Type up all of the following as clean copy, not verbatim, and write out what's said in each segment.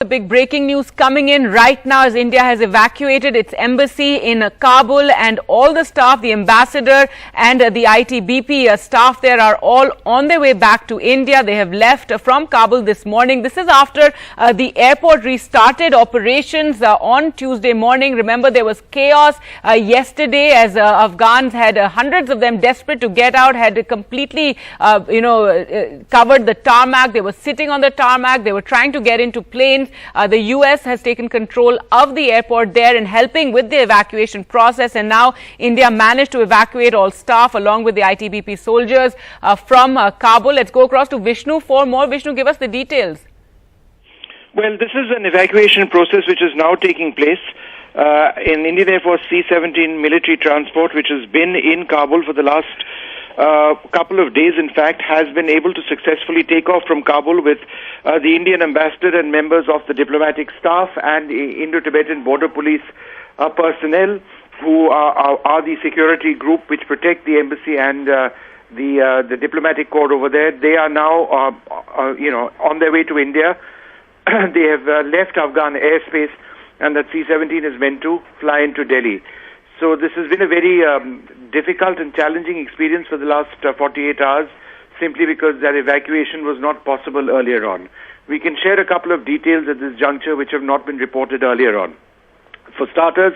big breaking news coming in right now as India has evacuated its embassy in Kabul, and all the staff, the ambassador and the ITBP staff there are all on their way back to India. They have left from Kabul this morning. This is after the airport restarted operations on Tuesday morning. Remember, there was chaos yesterday as Afghans had hundreds of them desperate to get out, had completely covered the tarmac. They were sitting on the tarmac. They were trying to get into planes. The US has taken control of the airport there and helping with the evacuation process. And now India managed to evacuate all staff along with the ITBP soldiers from Kabul. Let's go across to Vishnu for more. Vishnu, give us the details. Well, this is an evacuation process which is now taking place in Indian Air Force C-17 military transport, which has been in Kabul for the last couple of days, in fact, has been able to successfully take off from Kabul with the Indian ambassador and members of the diplomatic staff and Indo-Tibetan Border Police personnel, who are the security group which protect the embassy and the diplomatic corps over there. They are now, on their way to India. They have left Afghan airspace, and that C-17 is meant to fly into Delhi. So this has been a very difficult and challenging experience for the last 48 hours, simply because that evacuation was not possible earlier on. We can share a couple of details at this juncture which have not been reported earlier on. For starters,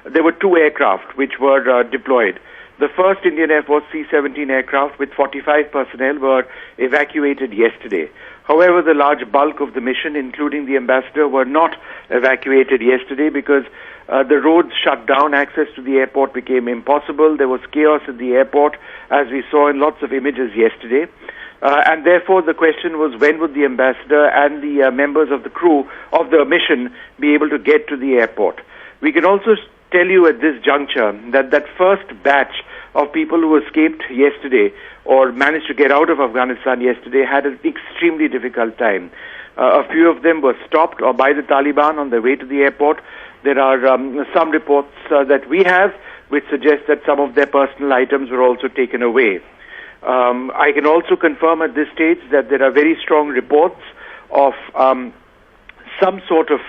there were two aircraft which were deployed. The first Indian Air Force C-17 aircraft with 45 personnel were evacuated yesterday. However, the large bulk of the mission, including the ambassador, were not evacuated yesterday because the roads shut down. Access to the airport became impossible. There was chaos at the airport, as we saw in lots of images yesterday. And therefore, the question was, when would the ambassador and the members of the crew of the mission be able to get to the airport? We can also tell you at this juncture that that first batch of people who escaped yesterday or managed to get out of Afghanistan yesterday had an extremely difficult time. A few of them were stopped by the Taliban on their way to the airport. There are some reports that we have which suggest that some of their personal items were also taken away. I can also confirm at this stage that there are very strong reports of some sort of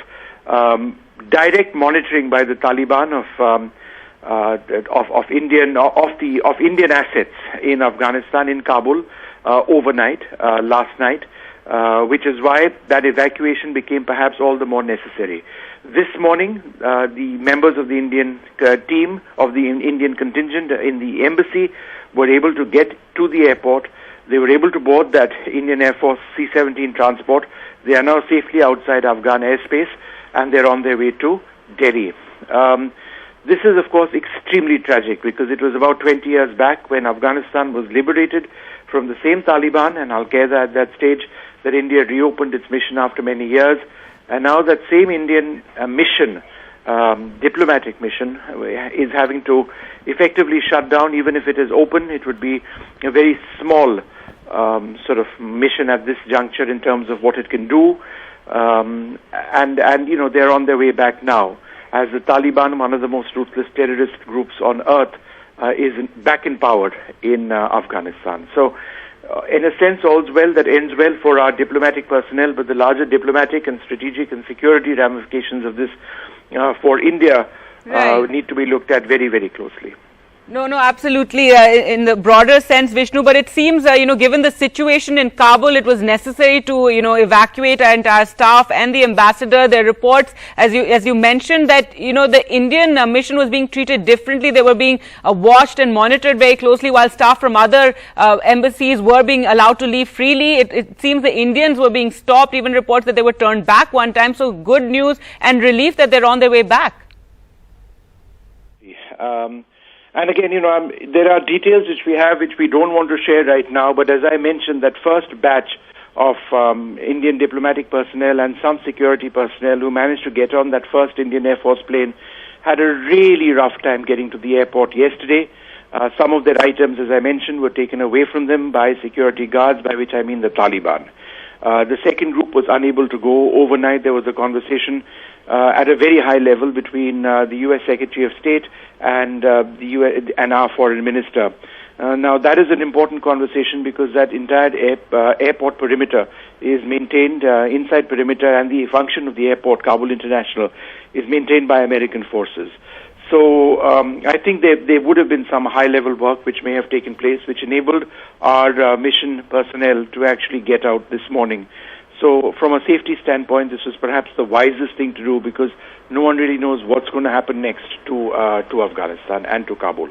direct monitoring by the Taliban of Indian assets in Afghanistan, in Kabul, overnight, last night, which is why that evacuation became perhaps all the more necessary. This morning, the members of the Indian team of the Indian contingent in the embassy were able to get to the airport. They were able to board that Indian Air Force C-17 transport. They are now safely outside Afghan airspace, and they're on their way to Delhi. This is, of course, extremely tragic because it was about 20 years back when Afghanistan was liberated from the same Taliban and Al-Qaeda at that stage that India reopened its mission after many years. And now that same Indian mission, diplomatic mission, is having to effectively shut down. Even if it is open, it would be a very small sort of mission at this juncture in terms of what it can do. They're on their way back now, as the Taliban, one of the most ruthless terrorist groups on earth, is back in power in Afghanistan. So, in a sense, all's well that ends well for our diplomatic personnel, but the larger diplomatic and strategic and security ramifications of this for India need to be looked at very, very closely. No, absolutely, in the broader sense, Vishnu, but it seems, given the situation in Kabul, it was necessary to, evacuate our entire staff and the ambassador. There are reports, as you mentioned, that, the Indian mission was being treated differently. They were being watched and monitored very closely, while staff from other embassies were being allowed to leave freely. It seems the Indians were being stopped, even reports that they were turned back one time. So good news and relief that they're on their way back. And again, there are details which we have which we don't want to share right now, but as I mentioned, that first batch of Indian diplomatic personnel and some security personnel who managed to get on that first Indian Air Force plane had a really rough time getting to the airport yesterday. Some of their items, as I mentioned, were taken away from them by security guards, by which I mean the Taliban. The second group was unable to go overnight. There was a conversation at a very high level between the U.S. Secretary of State and the US and our foreign minister Now, that is an important conversation because that entire airport perimeter is maintained, inside perimeter, and the function of the airport, Kabul International, is maintained by American forces. So I think there would have been some high-level work which may have taken place, which enabled our mission personnel to actually get out this morning. So from a safety standpoint, this was perhaps the wisest thing to do because no one really knows what's going to happen next to Afghanistan and to Kabul.